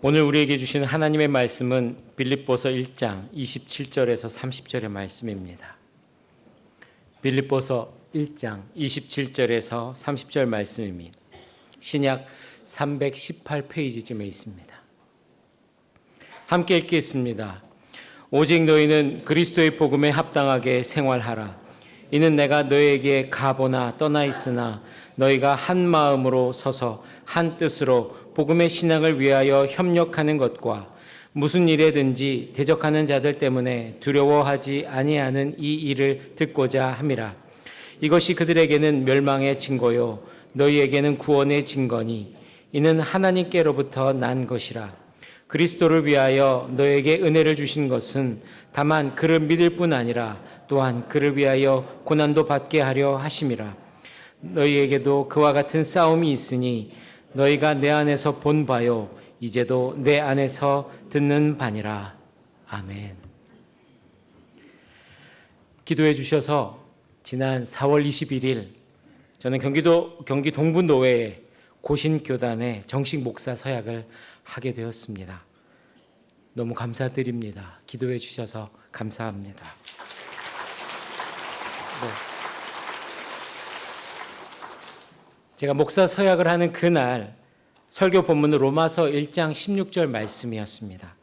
오늘 우리에게 주시는 하나님의 말씀은 빌립보서 1장 27절에서 30절의 말씀입니다. 빌립보서 1장 27절에서 30절 말씀입니다. 신약 318페이지쯤에 있습니다. 함께 읽겠습니다. 오직 너희는 그리스도의 복음에 합당하게 생활하라. 이는 내가 너희에게 가보나 떠나 있으나 너희가 한 마음으로 서서 한 뜻으로 복음의 신앙을 위하여 협력하는 것과 무슨 일에든지 대적하는 자들 때문에 두려워하지 아니하는 이 일을 듣고자 함이라. 이것이 그들에게는 멸망의 증거요 너희에게는 구원의 증거니 이는 하나님께로부터 난 것이라. 그리스도를 위하여 너에게 은혜를 주신 것은 다만 그를 믿을 뿐 아니라 또한 그를 위하여 고난도 받게 하려 하심이라. 너희에게도 그와 같은 싸움이 있으니 너희가 내 안에서 본 바요 이제도 내 안에서 듣는 바니라. 아멘. 기도해 주셔서 지난 4월 21일 저는 경기 동부노회의 고신교단의 정식 목사 서약을 하게 되었습니다. 너무 감사드립니다. 기도해 주셔서 감사합니다. 제가 목사 서약을 하는 그날 설교 본문은 로마서 1장 16절 말씀이었습니다.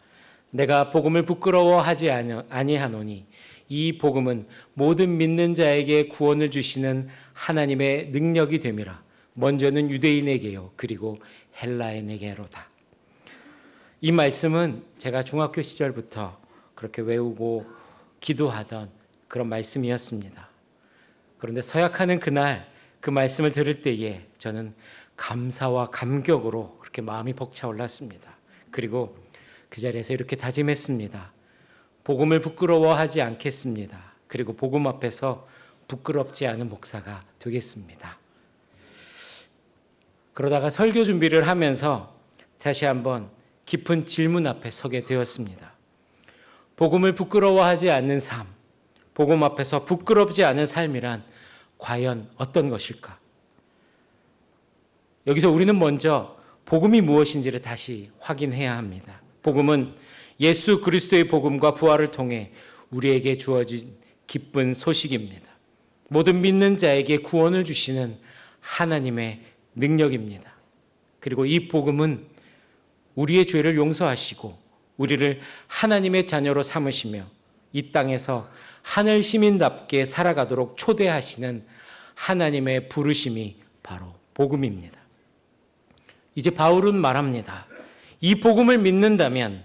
내가 복음을 부끄러워하지 아니하노니 이 복음은 모든 믿는 자에게 구원을 주시는 하나님의 능력이 됨이라. 먼저는 유대인에게요 그리고 헬라인에게로다. 이 말씀은 제가 중학교 시절부터 그렇게 외우고 기도하던 그런 말씀이었습니다. 그런데 서약하는 그날 그 말씀을 들을 때에 저는 감사와 감격으로 그렇게 마음이 벅차올랐습니다. 그리고 그 자리에서 이렇게 다짐했습니다. 복음을 부끄러워하지 않겠습니다. 그리고 복음 앞에서 부끄럽지 않은 목사가 되겠습니다. 그러다가 설교 준비를 하면서 다시 한번 깊은 질문 앞에 서게 되었습니다. 복음을 부끄러워하지 않는 삶, 복음 앞에서 부끄럽지 않은 삶이란 과연 어떤 것일까? 여기서 우리는 먼저 복음이 무엇인지를 다시 확인해야 합니다. 복음은 예수 그리스도의 복음과 부활을 통해 우리에게 주어진 기쁜 소식입니다. 모든 믿는 자에게 구원을 주시는 하나님의 능력입니다. 그리고 이 복음은 우리의 죄를 용서하시고 우리를 하나님의 자녀로 삼으시며 이 땅에서 하늘 시민답게 살아가도록 초대하시는 하나님의 부르심이 바로 복음입니다. 이제 바울은 말합니다. 이 복음을 믿는다면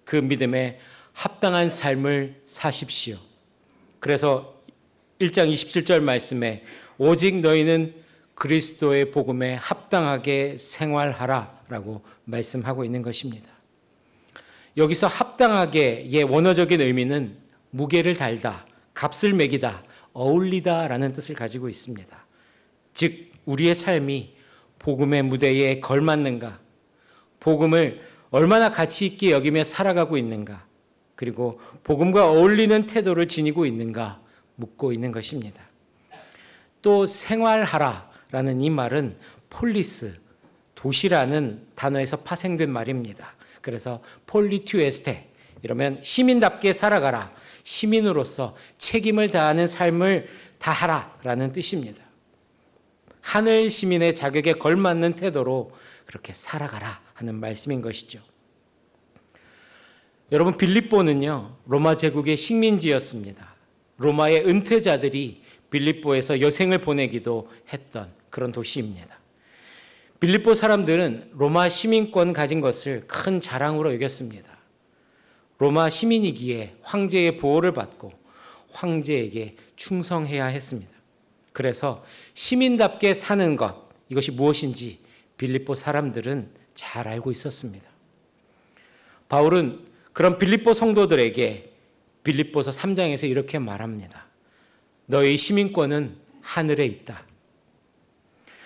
그 믿음에 합당한 삶을 사십시오. 그래서 1장 27절 말씀에 오직 너희는 그리스도의 복음에 합당하게 생활하라 라고 말씀하고 있는 것입니다. 여기서 합당하게의 원어적인 의미는 무게를 달다, 값을 매기다, 어울리다 라는 뜻을 가지고 있습니다. 즉 우리의 삶이 복음의 무대에 걸맞는가, 복음을 얼마나 가치 있게 여기며 살아가고 있는가, 그리고 복음과 어울리는 태도를 지니고 있는가 묻고 있는 것입니다. 또 생활하라 라는 이 말은 폴리스, 도시라는 단어에서 파생된 말입니다. 그래서 폴리투에스테, 이러면 시민답게 살아가라, 시민으로서 책임을 다하는 삶을 다하라 라는 뜻입니다. 하늘 시민의 자격에 걸맞는 태도로 그렇게 살아가라 하는 말씀인 것이죠. 여러분, 빌립보는요 로마 제국의 식민지였습니다. 로마의 은퇴자들이 빌립보에서 여생을 보내기도 했던 그런 도시입니다. 빌립보 사람들은 로마 시민권 가진 것을 큰 자랑으로 여겼습니다. 로마 시민이기에 황제의 보호를 받고 황제에게 충성해야 했습니다. 그래서 시민답게 사는 것, 이것이 무엇인지 빌립보 사람들은 잘 알고 있었습니다. 바울은 그런 빌립보 성도들에게 빌립보서 3장에서 이렇게 말합니다. 너희 시민권은 하늘에 있다.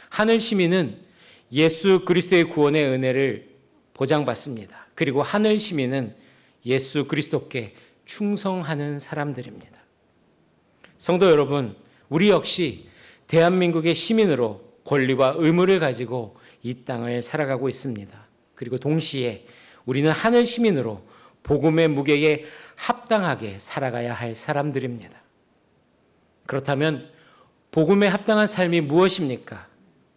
하늘 시민은 예수 그리스도의 구원의 은혜를 보장받습니다. 그리고 하늘 시민은 예수 그리스도께 충성하는 사람들입니다. 성도 여러분, 우리 역시 대한민국의 시민으로 권리와 의무를 가지고 이 땅을 살아가고 있습니다. 그리고 동시에 우리는 하늘 시민으로 복음의 무게에 합당하게 살아가야 할 사람들입니다. 그렇다면 복음에 합당한 삶이 무엇입니까?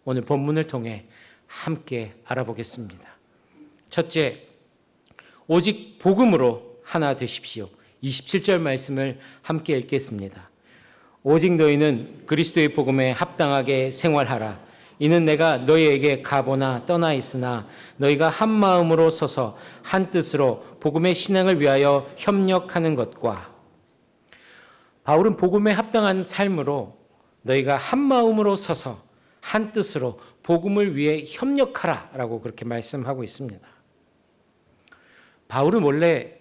오늘 본문을 통해 함께 알아보겠습니다. 첫째, 오직 복음으로 하나 되십시오. 27절 말씀을 함께 읽겠습니다. 오직 너희는 그리스도의 복음에 합당하게 생활하라. 이는 내가 너희에게 가보나 떠나 있으나 너희가 한 마음으로 서서 한 뜻으로 복음의 신앙을 위하여 협력하는 것과, 바울은 복음에 합당한 삶으로 너희가 한 마음으로 서서 한 뜻으로 복음을 위해 협력하라 라고 그렇게 말씀하고 있습니다. 바울은 원래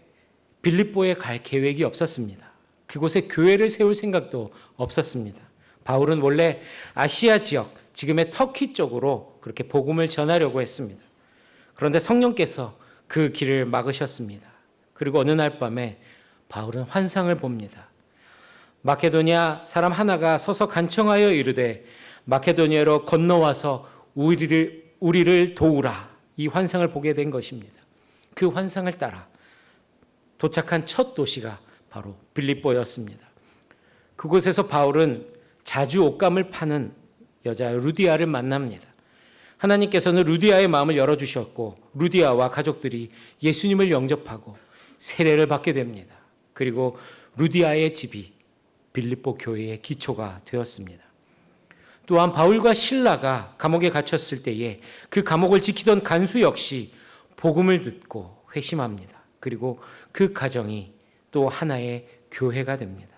빌립보에 갈 계획이 없었습니다. 그곳에 교회를 세울 생각도 없었습니다. 바울은 원래 아시아 지역, 지금의 터키 쪽으로 그렇게 복음을 전하려고 했습니다. 그런데 성령께서 그 길을 막으셨습니다. 그리고 어느 날 밤에 바울은 환상을 봅니다. 마케도니아 사람 하나가 서서 간청하여 이르되 마케도니아로 건너와서 우리를 도우라. 이 환상을 보게 된 것입니다. 그 환상을 따라 도착한 첫 도시가 바로 빌립보였습니다. 그곳에서 바울은 자주 옷감을 파는 여자 루디아를 만납니다. 하나님께서는 루디아의 마음을 열어주셨고 루디아와 가족들이 예수님을 영접하고 세례를 받게 됩니다. 그리고 루디아의 집이 빌립보 교회의 기초가 되었습니다. 또한 바울과 실라가 감옥에 갇혔을 때에 그 감옥을 지키던 간수 역시 복음을 듣고 회심합니다. 그리고 그 가정이 또 하나의 교회가 됩니다.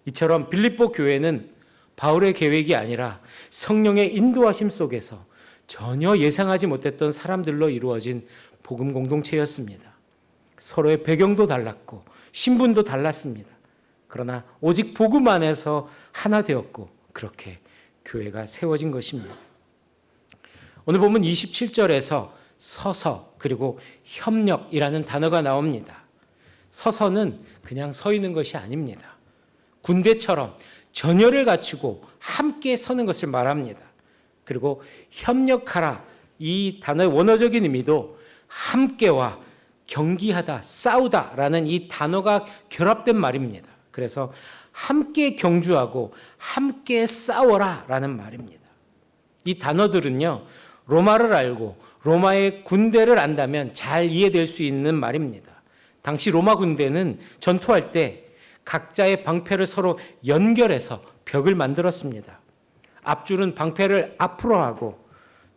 이처럼 빌립보 교회는 바울의 계획이 아니라 성령의 인도하심 속에서 전혀 예상하지 못했던 사람들로 이루어진 복음 공동체였습니다. 서로의 배경도 달랐고 신분도 달랐습니다. 그러나 오직 복음 안에서 하나 되었고 그렇게 교회가 세워진 것입니다. 오늘 보면 27절에서 서서 그리고 협력이라는 단어가 나옵니다. 서서는 그냥 서 있는 것이 아닙니다. 군대처럼 전열을 갖추고 함께 서는 것을 말합니다. 그리고 협력하라, 이 단어의 원어적인 의미도 함께와 경기하다, 싸우다라는 이 단어가 결합된 말입니다. 그래서 함께 경주하고 함께 싸워라라는 말입니다. 이 단어들은요, 로마를 알고 로마의 군대를 안다면 잘 이해될 수 있는 말입니다. 당시 로마 군대는 전투할 때 각자의 방패를 서로 연결해서 벽을 만들었습니다. 앞줄은 방패를 앞으로 하고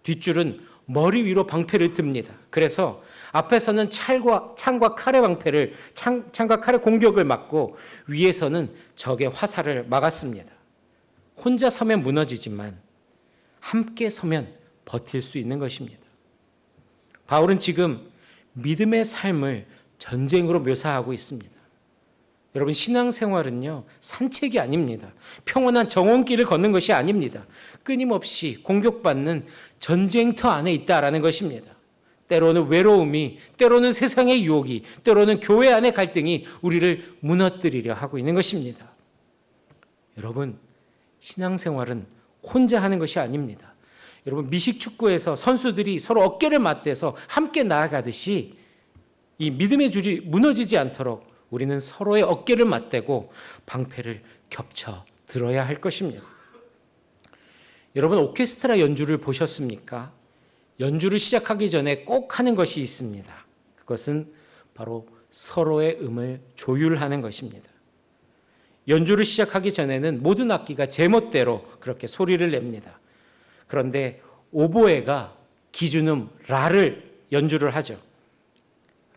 뒷줄은 머리 위로 방패를 듭니다. 그래서 앞에서는 창과 칼의 방패를 창과 칼의 공격을 막고 위에서는 적의 화살을 막았습니다. 혼자 서면 무너지지만 함께 서면 버틸 수 있는 것입니다. 바울은 지금 믿음의 삶을 전쟁으로 묘사하고 있습니다. 여러분, 신앙생활은요, 산책이 아닙니다. 평온한 정원길을 걷는 것이 아닙니다. 끊임없이 공격받는 전쟁터 안에 있다라는 것입니다. 때로는 외로움이, 때로는 세상의 유혹이, 때로는 교회 안의 갈등이 우리를 무너뜨리려 하고 있는 것입니다. 여러분, 신앙생활은 혼자 하는 것이 아닙니다. 여러분, 미식축구에서 선수들이 서로 어깨를 맞대서 함께 나아가듯이 이 믿음의 줄이 무너지지 않도록 우리는 서로의 어깨를 맞대고 방패를 겹쳐 들어야 할 것입니다. 여러분, 오케스트라 연주를 보셨습니까? 연주를 시작하기 전에 꼭 하는 것이 있습니다. 그것은 바로 서로의 음을 조율하는 것입니다. 연주를 시작하기 전에는 모든 악기가 제멋대로 그렇게 소리를 냅니다. 그런데 오보에가 기준음 라를 연주를 하죠.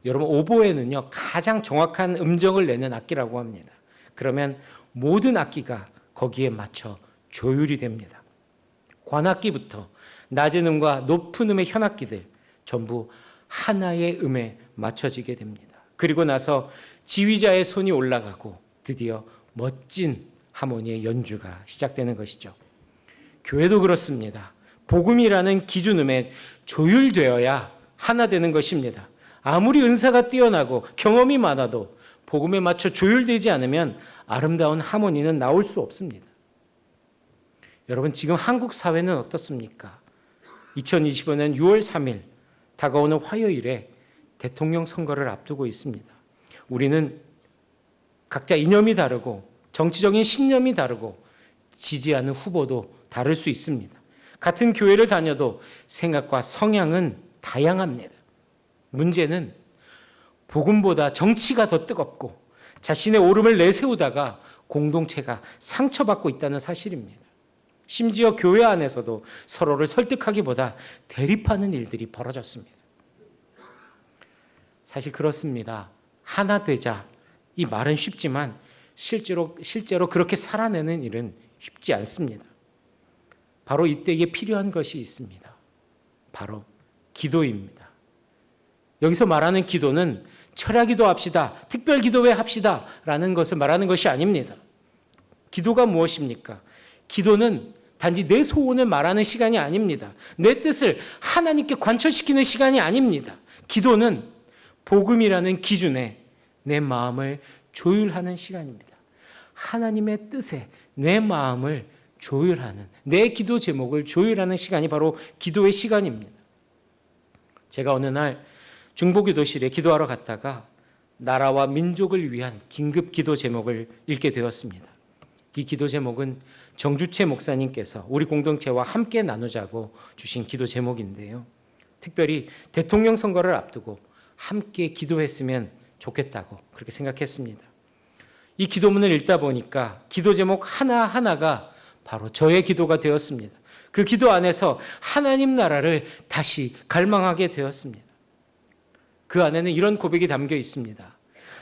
여러분, 오보에는요, 가장 정확한 음정을 내는 악기라고 합니다. 그러면 모든 악기가 거기에 맞춰 조율이 됩니다. 관악기부터 낮은 음과 높은 음의 현악기들 전부 하나의 음에 맞춰지게 됩니다. 그리고 나서 지휘자의 손이 올라가고 드디어 멋진 하모니의 연주가 시작되는 것이죠. 교회도 그렇습니다. 복음이라는 기준음에 조율되어야 하나 되는 것입니다. 아무리 은사가 뛰어나고 경험이 많아도 복음에 맞춰 조율되지 않으면 아름다운 하모니는 나올 수 없습니다. 여러분, 지금 한국 사회는 어떻습니까? 2025년 6월 3일 다가오는 화요일에 대통령 선거를 앞두고 있습니다. 우리는 각자 이념이 다르고 정치적인 신념이 다르고 지지하는 후보도 다를 수 있습니다. 같은 교회를 다녀도 생각과 성향은 다양합니다. 문제는 복음보다 정치가 더 뜨겁고 자신의 오름을 내세우다가 공동체가 상처받고 있다는 사실입니다. 심지어 교회 안에서도 서로를 설득하기보다 대립하는 일들이 벌어졌습니다. 사실 그렇습니다. 하나 되자 이 말은 쉽지만 실제로 그렇게 살아내는 일은 쉽지 않습니다. 바로 이때에 필요한 것이 있습니다. 바로 기도입니다. 여기서 말하는 기도는 철야기도 합시다, 특별기도회 합시다 라는 것을 말하는 것이 아닙니다. 기도가 무엇입니까? 기도는 단지 내 소원을 말하는 시간이 아닙니다. 내 뜻을 하나님께 관철시키는 시간이 아닙니다. 기도는 복음이라는 기준에 내 마음을 조율하는 시간입니다. 하나님의 뜻에 내 마음을 조율하는, 내 기도 제목을 조율하는 시간이 바로 기도의 시간입니다. 제가 어느 날 중보기도실에 기도하러 갔다가 나라와 민족을 위한 긴급 기도 제목을 읽게 되었습니다. 이 기도 제목은 정주채 목사님께서 우리 공동체와 함께 나누자고 주신 기도 제목인데요. 특별히 대통령 선거를 앞두고 함께 기도했으면 좋겠다고 그렇게 생각했습니다. 이 기도문을 읽다 보니까 기도 제목 하나하나가 바로 저의 기도가 되었습니다. 그 기도 안에서 하나님 나라를 다시 갈망하게 되었습니다. 그 안에는 이런 고백이 담겨 있습니다.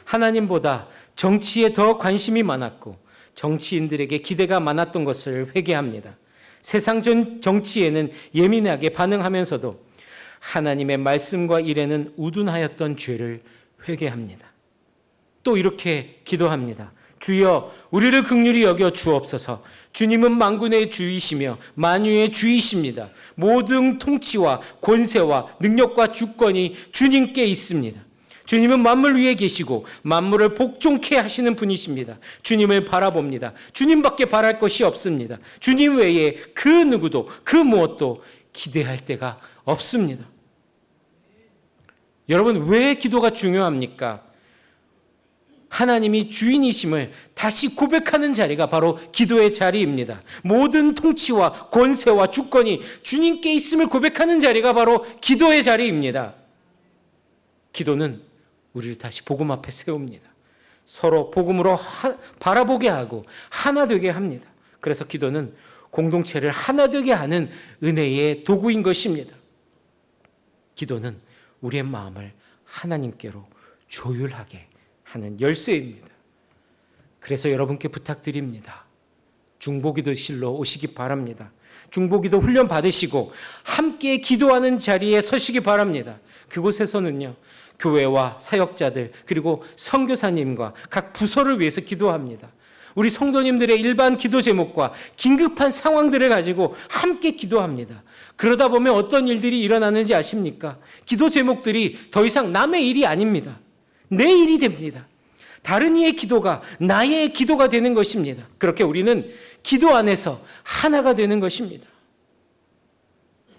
하나님보다 정치에 더 관심이 많았고 정치인들에게 기대가 많았던 것을 회개합니다. 세상 정치에는 예민하게 반응하면서도 하나님의 말씀과 일에는 우둔하였던 죄를 회개합니다. 또 이렇게 기도합니다. 주여 우리를 긍휼히 여겨 주옵소서. 주님은 만군의 주이시며 만유의 주이십니다. 모든 통치와 권세와 능력과 주권이 주님께 있습니다. 주님은 만물 위에 계시고 만물을 복종케 하시는 분이십니다. 주님을 바라봅니다. 주님밖에 바랄 것이 없습니다. 주님 외에 그 누구도 그 무엇도 기대할 데가 없습니다. 여러분, 왜 기도가 중요합니까? 하나님이 주인이심을 다시 고백하는 자리가 바로 기도의 자리입니다. 모든 통치와 권세와 주권이 주님께 있음을 고백하는 자리가 바로 기도의 자리입니다. 기도는 우리를 다시 복음 앞에 세웁니다. 서로 복음으로 바라보게 하고 하나 되게 합니다. 그래서 기도는 공동체를 하나 되게 하는 은혜의 도구인 것입니다. 기도는 우리의 마음을 하나님께로 조율하게 하는 열쇠입니다. 그래서 여러분께 부탁드립니다. 중보기도실로 오시기 바랍니다. 중보기도 훈련 받으시고 함께 기도하는 자리에 서시기 바랍니다. 그곳에서는요, 교회와 사역자들 그리고 선교사님과 각 부서를 위해서 기도합니다. 우리 성도님들의 일반 기도 제목과 긴급한 상황들을 가지고 함께 기도합니다. 그러다 보면 어떤 일들이 일어나는지 아십니까? 기도 제목들이 더 이상 남의 일이 아닙니다. 내 일이 됩니다. 다른 이의 기도가 나의 기도가 되는 것입니다. 그렇게 우리는 기도 안에서 하나가 되는 것입니다.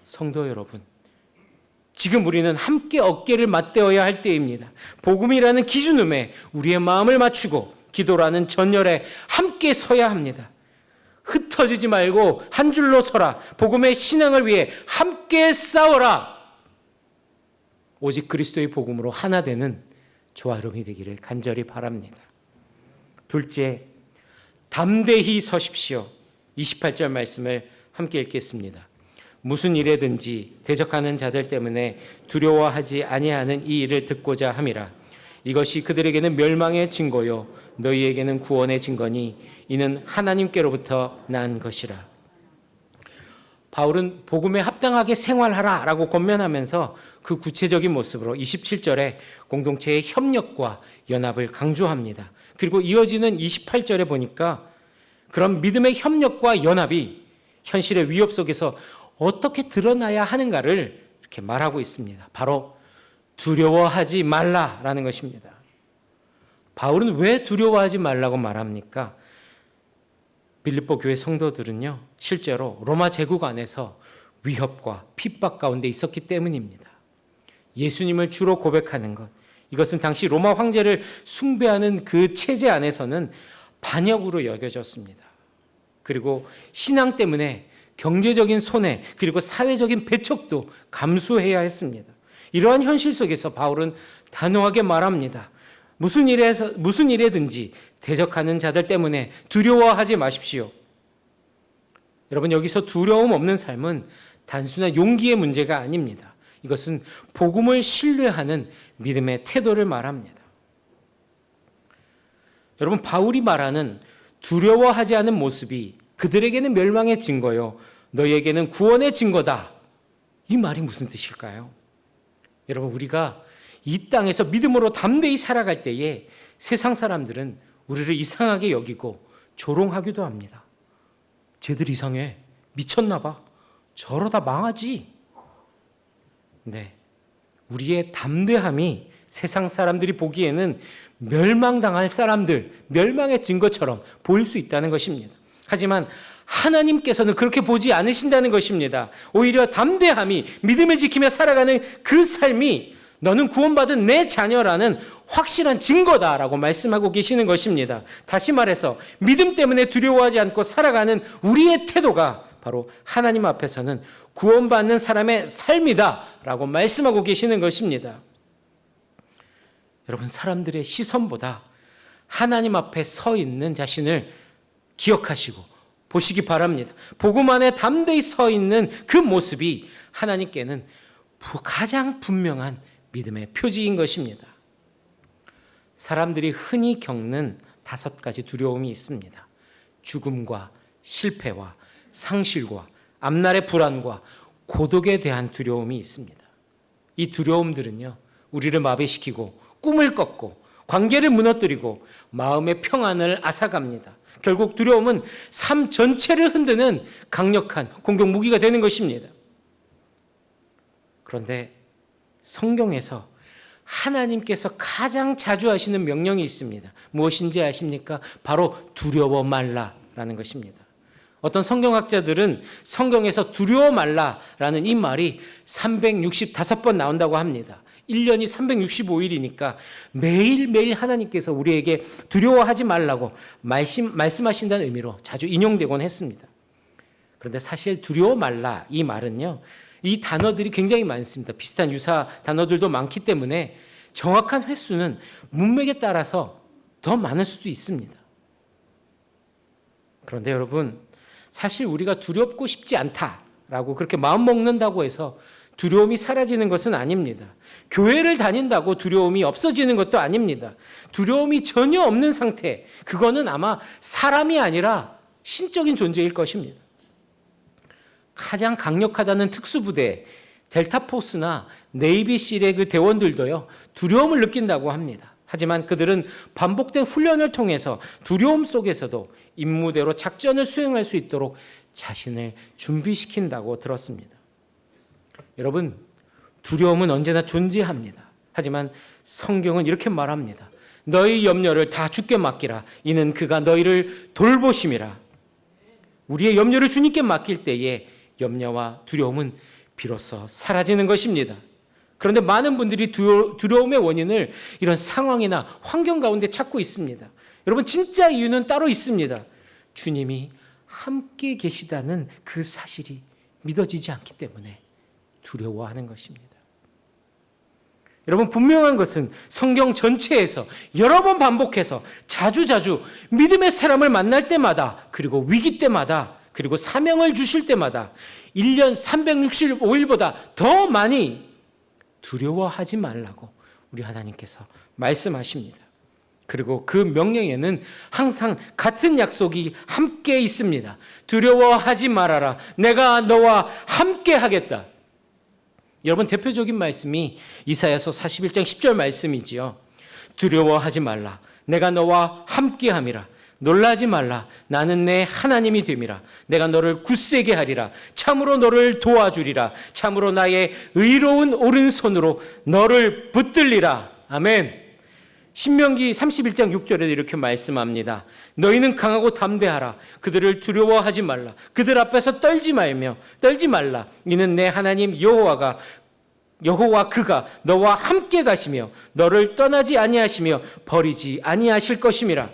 성도 여러분, 지금 우리는 함께 어깨를 맞대어야 할 때입니다. 복음이라는 기준음에 우리의 마음을 맞추고 기도라는 전열에 함께 서야 합니다. 흩어지지 말고 한 줄로 서라. 복음의 신앙을 위해 함께 싸워라. 오직 그리스도의 복음으로 하나 되는 저와 여러분이 되기를 간절히 바랍니다. 둘째, 담대히 서십시오. 28절 말씀을 함께 읽겠습니다. 무슨 일에든지 대적하는 자들 때문에 두려워하지 아니하는 이 일을 듣고자 함이라. 이것이 그들에게는 멸망의 증거요 너희에게는 구원의 증거니 이는 하나님께로부터 난 것이라. 바울은 복음에 합당하게 생활하라 라고 권면하면서 그 구체적인 모습으로 27절에 공동체의 협력과 연합을 강조합니다. 그리고 이어지는 28절에 보니까 그런 믿음의 협력과 연합이 현실의 위협 속에서 어떻게 드러나야 하는가를 이렇게 말하고 있습니다. 바로 두려워하지 말라라는 것입니다. 바울은 왜 두려워하지 말라고 말합니까? 빌립보 교회 성도들은요, 실제로 로마 제국 안에서 위협과 핍박 가운데 있었기 때문입니다. 예수님을 주로 고백하는 것, 이것은 당시 로마 황제를 숭배하는 그 체제 안에서는 반역으로 여겨졌습니다. 그리고 신앙 때문에 경제적인 손해 그리고 사회적인 배척도 감수해야 했습니다. 이러한 현실 속에서 바울은 단호하게 말합니다. 무슨 일에든지 대적하는 자들 때문에 두려워하지 마십시오. 여러분, 여기서 두려움 없는 삶은 단순한 용기의 문제가 아닙니다. 이것은 복음을 신뢰하는 믿음의 태도를 말합니다. 여러분, 바울이 말하는 두려워하지 않은 모습이 그들에게는 멸망의 증거요, 너희에게는 구원의 증거다. 이 말이 무슨 뜻일까요? 여러분, 우리가 이 땅에서 믿음으로 담대히 살아갈 때에 세상 사람들은 우리를 이상하게 여기고 조롱하기도 합니다. 쟤들 이상해. 미쳤나 봐. 저러다 망하지. 네, 우리의 담대함이 세상 사람들이 보기에는 멸망당할 사람들, 멸망의 증거처럼 보일 수 있다는 것입니다. 하지만 하나님께서는 그렇게 보지 않으신다는 것입니다. 오히려 담대함이 믿음을 지키며 살아가는 그 삶이 너는 구원받은 내 자녀라는 확실한 증거다라고 말씀하고 계시는 것입니다. 다시 말해서 믿음 때문에 두려워하지 않고 살아가는 우리의 태도가 바로 하나님 앞에서는 구원받는 사람의 삶이다라고 말씀하고 계시는 것입니다. 여러분, 사람들의 시선보다 하나님 앞에 서 있는 자신을 기억하시고 보시기 바랍니다. 복음 안에 담대히 서 있는 그 모습이 하나님께는 가장 분명한 믿음의 표지인 것입니다. 사람들이 흔히 겪는 5가지 두려움이 있습니다. 죽음과 실패와 상실과 앞날의 불안과 고독에 대한 두려움이 있습니다. 이 두려움들은요, 우리를 마비시키고 꿈을 꺾고 관계를 무너뜨리고 마음의 평안을 앗아갑니다. 결국 두려움은 삶 전체를 흔드는 강력한 공격 무기가 되는 것입니다. 그런데 성경에서 하나님께서 가장 자주 하시는 명령이 있습니다. 무엇인지 아십니까? 바로 두려워 말라라는 것입니다. 어떤 성경학자들은 성경에서 두려워 말라라는 이 말이 365번 나온다고 합니다. 1년이 365일이니까 매일매일 하나님께서 우리에게 두려워하지 말라고 말씀하신다는 의미로 자주 인용되곤 했습니다. 그런데 사실 두려워 말라 이 말은요, 이 단어들이 굉장히 많습니다. 비슷한 유사 단어들도 많기 때문에 정확한 횟수는 문맥에 따라서 더 많을 수도 있습니다. 그런데 여러분, 사실 우리가 두렵고 싶지 않다라고 그렇게 마음 먹는다고 해서 두려움이 사라지는 것은 아닙니다. 교회를 다닌다고 두려움이 없어지는 것도 아닙니다. 두려움이 전혀 없는 상태, 그거는 아마 사람이 아니라 신적인 존재일 것입니다. 가장 강력하다는 특수부대 델타포스나 네이비실의 그 대원들도요, 두려움을 느낀다고 합니다. 하지만 그들은 반복된 훈련을 통해서 두려움 속에서도 임무대로 작전을 수행할 수 있도록 자신을 준비시킨다고 들었습니다. 여러분, 두려움은 언제나 존재합니다. 하지만 성경은 이렇게 말합니다. 너희 염려를 다 주께 맡기라. 이는 그가 너희를 돌보심이라. 우리의 염려를 주님께 맡길 때에 염려와 두려움은 비로소 사라지는 것입니다. 그런데 많은 분들이 두려움의 원인을 이런 상황이나 환경 가운데 찾고 있습니다. 여러분, 진짜 이유는 따로 있습니다. 주님이 함께 계시다는 그 사실이 믿어지지 않기 때문에 두려워하는 것입니다. 여러분, 분명한 것은 성경 전체에서 여러 번 반복해서 자주 믿음의 사람을 만날 때마다, 그리고 위기 때마다, 그리고 사명을 주실 때마다 1년 365일보다 더 많이 두려워하지 말라고 우리 하나님께서 말씀하십니다. 그리고 그 명령에는 항상 같은 약속이 함께 있습니다. 두려워하지 말아라. 내가 너와 함께 하겠다. 여러분, 대표적인 말씀이 이사야서 41장 10절 말씀이지요. 두려워하지 말라. 내가 너와 함께 함이라. 놀라지 말라. 나는 내 하나님이 됨이라. 내가 너를 굳세게 하리라. 참으로 너를 도와주리라. 참으로 나의 의로운 오른손으로 너를 붙들리라. 아멘. 신명기 31장 6절에도 이렇게 말씀합니다. 너희는 강하고 담대하라. 그들을 두려워하지 말라. 그들 앞에서 떨지 말라. 이는 내 하나님 여호와가 여호와 그가 너와 함께 가시며 너를 떠나지 아니하시며 버리지 아니하실 것임이라.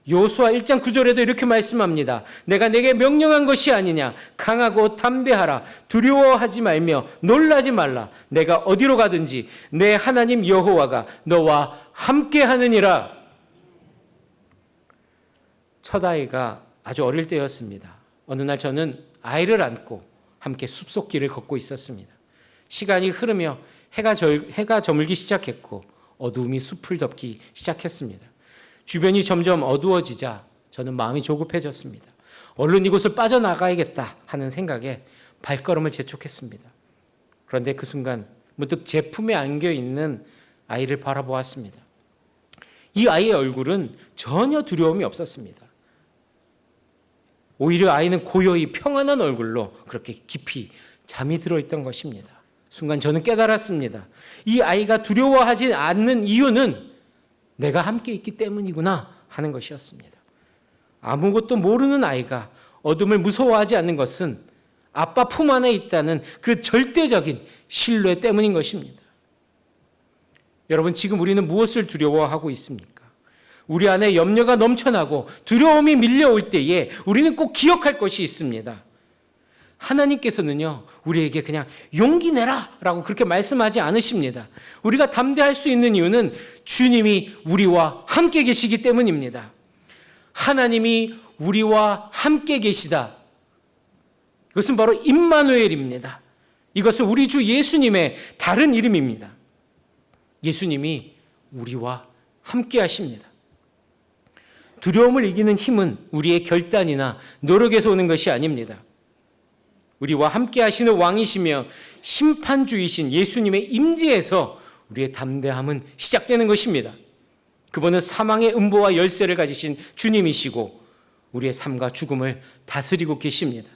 여호수아 1장 9절에도 이렇게 말씀합니다. 내가 내게 명령한 것이 아니냐. 강하고 담대하라. 두려워하지 말며 놀라지 말라. 내가 어디로 가든지 내 하나님 여호와가 너와 함께 하느니라. 첫 아이가 아주 어릴 때였습니다. 어느 날 저는 아이를 안고 함께 숲속길을 걷고 있었습니다. 시간이 흐르며 해가 저물기 시작했고 어두움이 숲을 덮기 시작했습니다. 주변이 점점 어두워지자 저는 마음이 조급해졌습니다. 얼른 이곳을 빠져나가야겠다 하는 생각에 발걸음을 재촉했습니다. 그런데 그 순간 문득 제 품에 안겨있는 아이를 바라보았습니다. 이 아이의 얼굴은 전혀 두려움이 없었습니다. 오히려 아이는 고요히 평안한 얼굴로 그렇게 깊이 잠이 들어있던 것입니다. 순간 저는 깨달았습니다. 이 아이가 두려워하지 않는 이유는 내가 함께 있기 때문이구나 하는 것이었습니다. 아무것도 모르는 아이가 어둠을 무서워하지 않는 것은 아빠 품 안에 있다는 그 절대적인 신뢰 때문인 것입니다. 여러분, 지금 우리는 무엇을 두려워하고 있습니까? 우리 안에 염려가 넘쳐나고 두려움이 밀려올 때에 우리는 꼭 기억할 것이 있습니다. 하나님께서는요, 우리에게 그냥 용기 내라 라고 그렇게 말씀하지 않으십니다. 우리가 담대할 수 있는 이유는 주님이 우리와 함께 계시기 때문입니다. 하나님이 우리와 함께 계시다. 이것은 바로 임마누엘입니다. 이것은 우리 주 예수님의 다른 이름입니다. 예수님이 우리와 함께 하십니다. 두려움을 이기는 힘은 우리의 결단이나 노력에서 오는 것이 아닙니다. 우리와 함께 하시는 왕이시며 심판주이신 예수님의 임재에서 우리의 담대함은 시작되는 것입니다. 그분은 사망의 음보와 열쇠를 가지신 주님이시고 우리의 삶과 죽음을 다스리고 계십니다.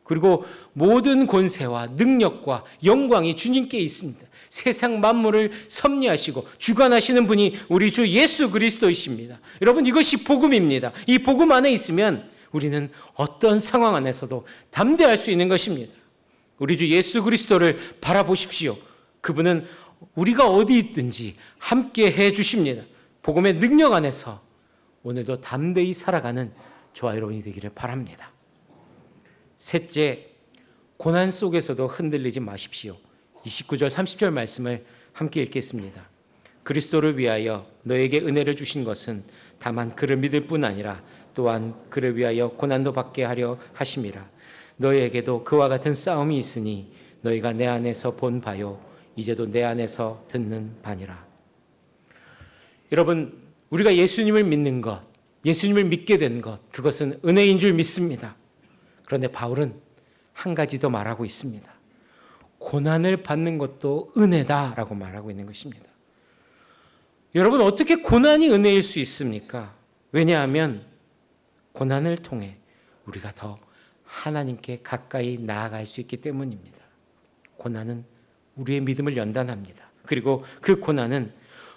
그리고 모든 권세와 능력과 영광이 주님께 있습니다. 세상 만물을 섭리하시고 주관하시는 분이 우리 주 예수 그리스도이십니다. 여러분, 이것이 복음입니다. 이 복음 안에 있으면 우리는 어떤 상황 안에서도 담대할 수 있는 것입니다. 우리 주 예수 그리스도를 바라보십시오. 그분은 우리가 어디 있든지 함께 해 주십니다. 복음의 능력 안에서 오늘도 담대히 살아가는 저와 여러분이 되기를 바랍니다. 셋째, 고난 속에서도 흔들리지 마십시오. 29절 30절 말씀을 함께 읽겠습니다. 그리스도를 위하여 너에게 은혜를 주신 것은 다만 그를 믿을 뿐 아니라 또한 그를 위하여 고난도 받게 하려 하심이라. 너희에게도 그와 같은 싸움이 있으니 너희가 내 안에서 본 바요 이제도 내 안에서 듣는 바니라. 여러분, 우리가 예수님을 믿는 것, 예수님을 믿게 된 것, 그것은 은혜인 줄 믿습니다. 그런데 바울은 한 가지 더 말하고 있습니다. 고난을 받는 것도 은혜다라고 말하고 있는 것입니다. 여러분, 어떻게 고난이 은혜일 수 있습니까? 왜냐하면 고난을 통해 우리가 더 하나님께 가까이 나아갈 수 있기 때문입니다. 고난은 우리의 믿음을 연단합니다. 그리고 그 고난은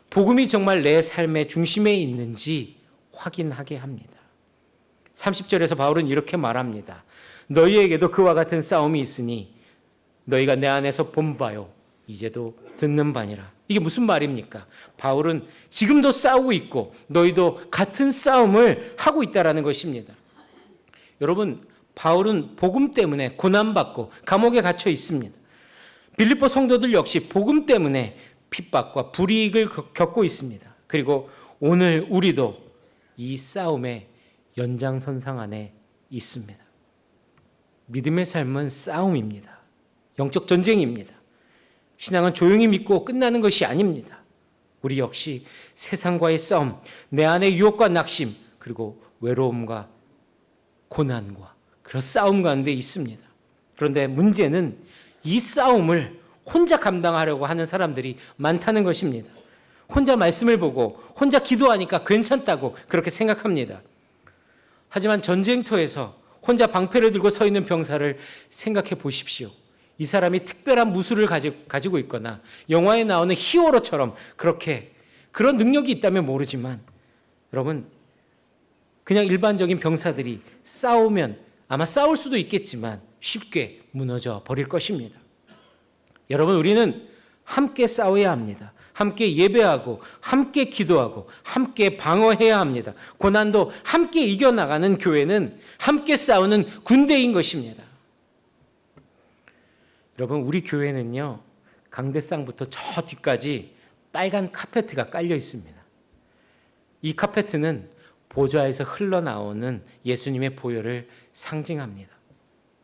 복음이 정말 내 삶의 중심에 있는지 확인하게 합니다. 30절에서 바울은 이렇게 말합니다. 너희에게도 그와 같은 싸움이 있으니 너희가 내 안에서 본 바요 이제도 듣는 바니라. 이게 무슨 말입니까? 바울은 지금도 싸우고 있고 너희도 같은 싸움을 하고 있다라는 것입니다. 여러분, 바울은 복음 때문에 고난받고 감옥에 갇혀 있습니다. 빌립보 성도들 역시 복음 때문에 핍박과 불이익을 겪고 있습니다. 그리고 오늘 우리도 이 싸움의 연장선상 안에 있습니다. 믿음의 삶은 싸움입니다. 영적 전쟁입니다. 신앙은 조용히 믿고 끝나는 것이 아닙니다. 우리 역시 세상과의 싸움, 내 안의 유혹과 낙심, 그리고 외로움과 고난과 그런 싸움 가운데 있습니다. 그런데 문제는 이 싸움을 혼자 감당하려고 하는 사람들이 많다는 것입니다. 혼자 말씀을 보고 혼자 기도하니까 괜찮다고 그렇게 생각합니다. 하지만 전쟁터에서 혼자 방패를 들고 서 있는 병사를 생각해 보십시오. 이 사람이 특별한 무술을 가지고 있거나 영화에 나오는 히어로처럼 그렇게 그런 능력이 있다면 모르지만 여러분, 그냥 일반적인 병사들이 싸우면 아마 싸울 수도 있겠지만 쉽게 무너져 버릴 것입니다. 여러분, 우리는 함께 싸워야 합니다. 함께 예배하고 함께 기도하고 함께 방어해야 합니다. 고난도 함께 이겨나가는 교회는 함께 싸우는 군대인 것입니다. 여러분, 우리 교회는요, 강대상부터 저 뒤까지 빨간 카페트가 깔려 있습니다. 이 카페트는 보좌에서 흘러나오는 예수님의 보혈을 상징합니다.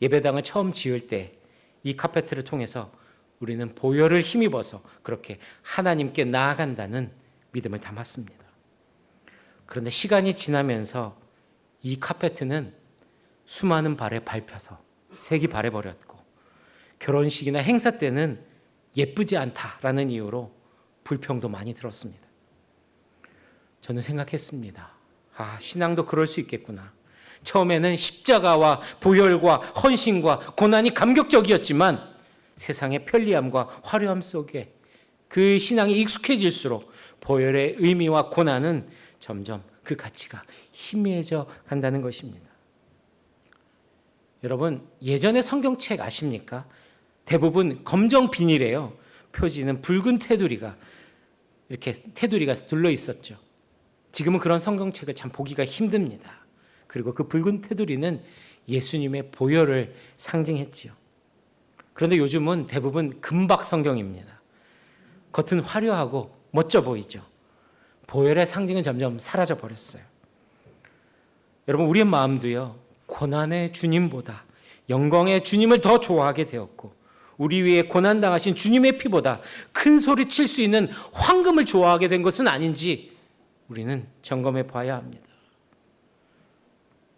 예배당을 처음 지을 때 이 카페트를 통해서 우리는 보혈을 힘입어서 그렇게 하나님께 나아간다는 믿음을 담았습니다. 그런데 시간이 지나면서 이 카페트는 수많은 발에 밟혀서 색이 바래버렸고, 결혼식이나 행사 때는 예쁘지 않다라는 이유로 불평도 많이 들었습니다. 저는 생각했습니다. 신앙도 그럴 수 있겠구나. 처음에는 십자가와 보혈과 헌신과 고난이 감격적이었지만 세상의 편리함과 화려함 속에 그 신앙이 익숙해질수록 보혈의 의미와 고난은 점점 그 가치가 희미해져 간다는 것입니다. 여러분, 예전에 성경책 아십니까? 대부분 검정 비닐이에요. 표지는 붉은 테두리가 이렇게 테두리가 둘러 있었죠. 지금은 그런 성경책을 참 보기가 힘듭니다. 그리고 그 붉은 테두리는 예수님의 보혈을 상징했지요. 그런데 요즘은 대부분 금박 성경입니다. 겉은 화려하고 멋져 보이죠. 보혈의 상징은 점점 사라져 버렸어요. 여러분, 우리의 마음도요, 고난의 주님보다 영광의 주님을 더 좋아하게 되었고, 우리 위에 고난당하신 주님의 피보다 큰 소리 칠 수 있는 황금을 좋아하게 된 것은 아닌지 우리는 점검해 봐야 합니다.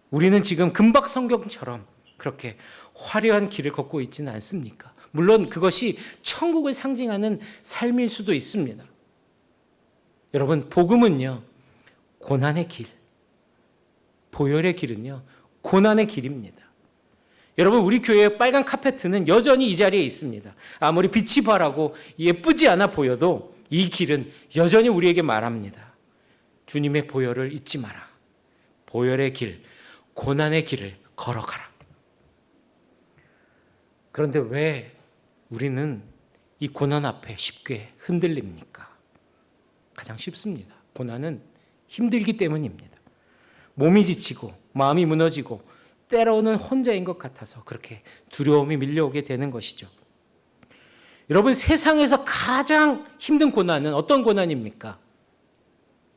우리는 지금 금박 성경처럼 그렇게 화려한 길을 걷고 있지는 않습니까? 물론 그것이 천국을 상징하는 삶일 수도 있습니다. 여러분, 복음은요, 고난의 길, 보혈의 길은요, 고난의 길입니다. 여러분, 우리 교회의 빨간 카페트는 여전히 이 자리에 있습니다. 아무리 빛이 바라고 예쁘지 않아 보여도 이 길은 여전히 우리에게 말합니다. 주님의 보혈을 잊지 마라. 보혈의 길, 고난의 길을 걸어가라. 그런데 왜 우리는 이 고난 앞에 쉽게 흔들립니까? 가장 쉽습니다. 고난은 힘들기 때문입니다. 몸이 지치고 마음이 무너지고 때로는 혼자인 것 같아서 그렇게 두려움이 밀려오게 되는 것이죠. 여러분, 세상에서 가장 힘든 고난은 어떤 고난입니까?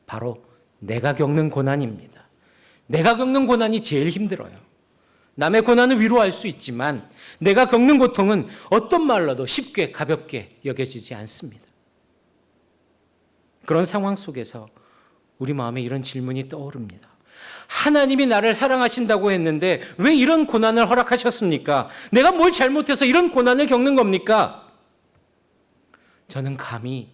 바로 내가 겪는 고난입니다. 내가 겪는 고난이 제일 힘들어요. 남의 고난은 위로할 수 있지만 내가 겪는 고통은 어떤 말로도 쉽게 가볍게 여겨지지 않습니다. 그런 상황 속에서 우리 마음에 이런 질문이 떠오릅니다. 하나님이 나를 사랑하신다고 했는데 왜 이런 고난을 허락하셨습니까? 내가 뭘 잘못해서 이런 고난을 겪는 겁니까? 저는 감히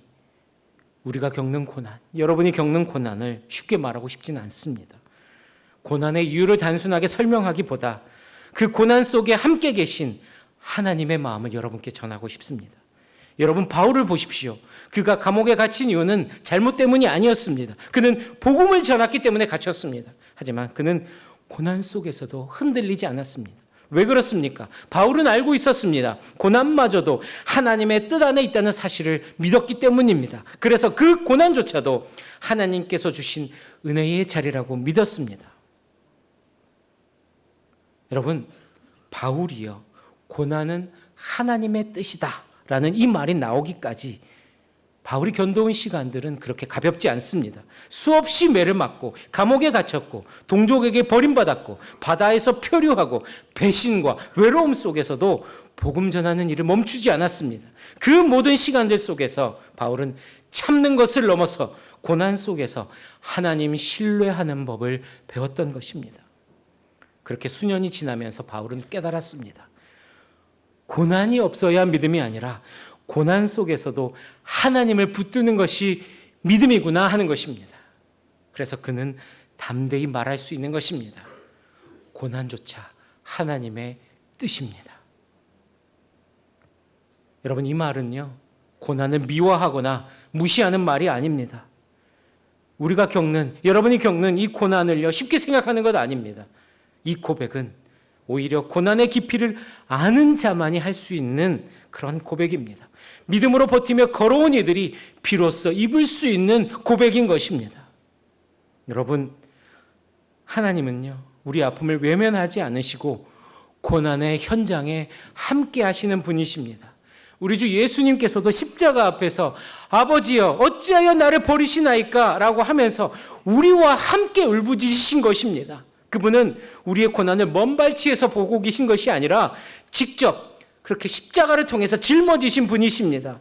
우리가 겪는 고난, 여러분이 겪는 고난을 쉽게 말하고 싶지는 않습니다. 고난의 이유를 단순하게 설명하기보다 그 고난 속에 함께 계신 하나님의 마음을 여러분께 전하고 싶습니다. 여러분, 바울을 보십시오. 그가 감옥에 갇힌 이유는 잘못 때문이 아니었습니다. 그는 복음을 전했기 때문에 갇혔습니다. 하지만 그는 고난 속에서도 흔들리지 않았습니다. 왜 그렇습니까? 바울은 알고 있었습니다. 고난마저도 하나님의 뜻 안에 있다는 사실을 믿었기 때문입니다. 그래서 그 고난조차도 하나님께서 주신 은혜의 자리라고 믿었습니다. 여러분, 바울이요, 고난은 하나님의 뜻이다 라는 이 말이 나오기까지 바울이 견뎌온 시간들은 그렇게 가볍지 않습니다. 수없이 매를 맞고 감옥에 갇혔고 동족에게 버림받았고 바다에서 표류하고 배신과 외로움 속에서도 복음 전하는 일을 멈추지 않았습니다. 그 모든 시간들 속에서 바울은 참는 것을 넘어서 고난 속에서 하나님 신뢰하는 법을 배웠던 것입니다. 그렇게 수년이 지나면서 바울은 깨달았습니다. 고난이 없어야 믿음이 아니라 고난 속에서도 하나님을 붙드는 것이 믿음이구나 하는 것입니다. 그래서 그는 담대히 말할 수 있는 것입니다. 고난조차 하나님의 뜻입니다. 여러분, 이 말은요, 고난을 미워하거나 무시하는 말이 아닙니다. 우리가 겪는, 여러분이 겪는 이 고난을요, 쉽게 생각하는 것 아닙니다. 이 고백은 오히려 고난의 깊이를 아는 자만이 할 수 있는 그런 고백입니다. 믿음으로 버티며 걸어온 이들이 비로소 입을 수 있는 고백인 것입니다. 여러분, 하나님은요, 우리 아픔을 외면하지 않으시고 고난의 현장에 함께 하시는 분이십니다. 우리 주 예수님께서도 십자가 앞에서 아버지여 어찌하여 나를 버리시나이까 라고 하면서 우리와 함께 울부짖으신 것입니다. 그분은 우리의 고난을 먼 발치에서 보고 계신 것이 아니라 직접 그렇게 십자가를 통해서 짊어지신 분이십니다.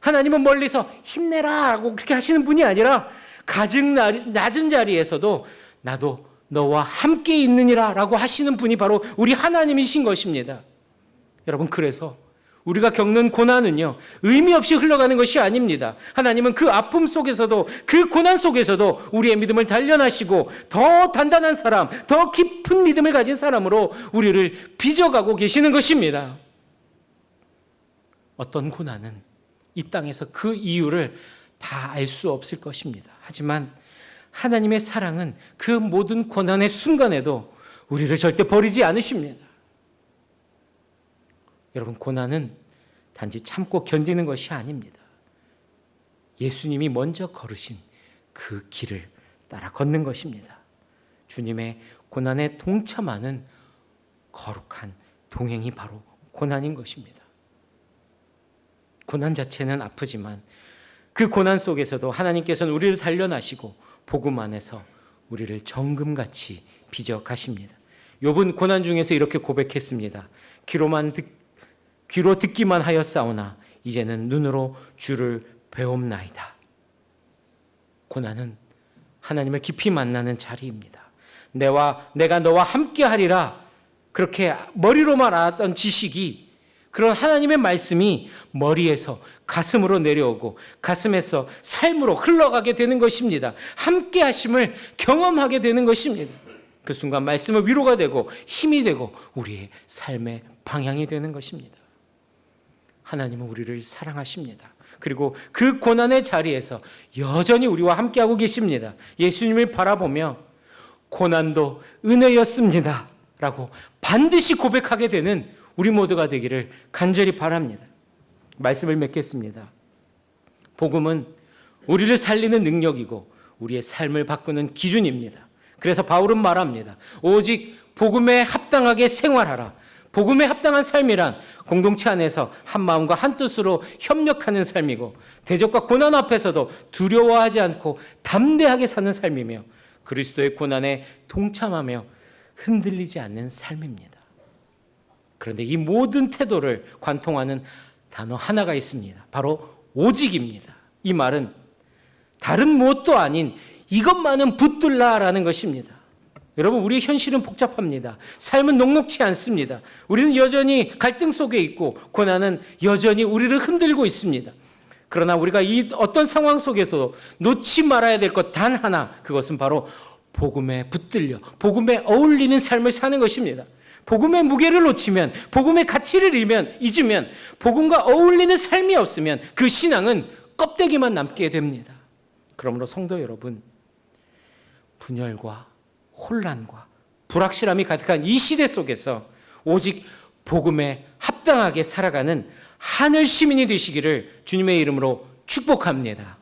하나님은 멀리서 힘내라 라고 그렇게 하시는 분이 아니라 가장 낮은 자리에서도 나도 너와 함께 있느니라 라고 하시는 분이 바로 우리 하나님이신 것입니다. 여러분, 그래서 우리가 겪는 고난은요, 의미 없이 흘러가는 것이 아닙니다. 하나님은 그 아픔 속에서도, 그 고난 속에서도 우리의 믿음을 단련하시고 더 단단한 사람, 더 깊은 믿음을 가진 사람으로 우리를 빚어가고 계시는 것입니다. 어떤 고난은 이 땅에서 그 이유를 다 알 수 없을 것입니다. 하지만 하나님의 사랑은 그 모든 고난의 순간에도 우리를 절대 버리지 않으십니다. 여러분, 고난은 단지 참고 견디는 것이 아닙니다. 예수님이 먼저 걸으신 그 길을 따라 걷는 것입니다. 주님의 고난에 동참하는 거룩한 동행이 바로 고난인 것입니다. 고난 자체는 아프지만 그 고난 속에서도 하나님께서는 우리를 단련하시고 복음 안에서 우리를 정금같이 빚어 가십니다. 욥은 고난 중에서 이렇게 고백했습니다. 귀로 듣기만 하였사오나 이제는 눈으로 주를 배움나이다. 고난은 하나님을 깊이 만나는 자리입니다. 내가 너와 함께 하리라, 그렇게 머리로만 알았던 지식이, 그런 하나님의 말씀이 머리에서 가슴으로 내려오고 가슴에서 삶으로 흘러가게 되는 것입니다. 함께 하심을 경험하게 되는 것입니다. 그 순간 말씀은 위로가 되고 힘이 되고 우리의 삶의 방향이 되는 것입니다. 하나님은 우리를 사랑하십니다. 그리고 그 고난의 자리에서 여전히 우리와 함께하고 계십니다. 예수님을 바라보며 고난도 은혜였습니다 라고 반드시 고백하게 되는 우리 모두가 되기를 간절히 바랍니다. 말씀을 맺겠습니다. 복음은 우리를 살리는 능력이고 우리의 삶을 바꾸는 기준입니다. 그래서 바울은 말합니다. 오직 복음에 합당하게 생활하라. 복음에 합당한 삶이란 공동체 안에서 한 마음과 한 뜻으로 협력하는 삶이고 대적과 고난 앞에서도 두려워하지 않고 담대하게 사는 삶이며 그리스도의 고난에 동참하며 흔들리지 않는 삶입니다. 그런데 이 모든 태도를 관통하는 단어 하나가 있습니다. 바로 오직입니다. 이 말은 다른 무엇도 아닌 이것만은 붙들라라는 것입니다. 여러분, 우리의 현실은 복잡합니다. 삶은 녹록치 않습니다. 우리는 여전히 갈등 속에 있고 고난은 여전히 우리를 흔들고 있습니다. 그러나 우리가 이 어떤 상황 속에서도 놓지 말아야 될 것 단 하나, 그것은 바로 복음에 붙들려 복음에 어울리는 삶을 사는 것입니다. 복음의 무게를 놓치면, 복음의 가치를 잊으면, 복음과 어울리는 삶이 없으면 그 신앙은 껍데기만 남게 됩니다. 그러므로 성도 여러분, 분열과 혼란과 불확실함이 가득한 이 시대 속에서 오직 복음에 합당하게 살아가는 하늘 시민이 되시기를 주님의 이름으로 축복합니다.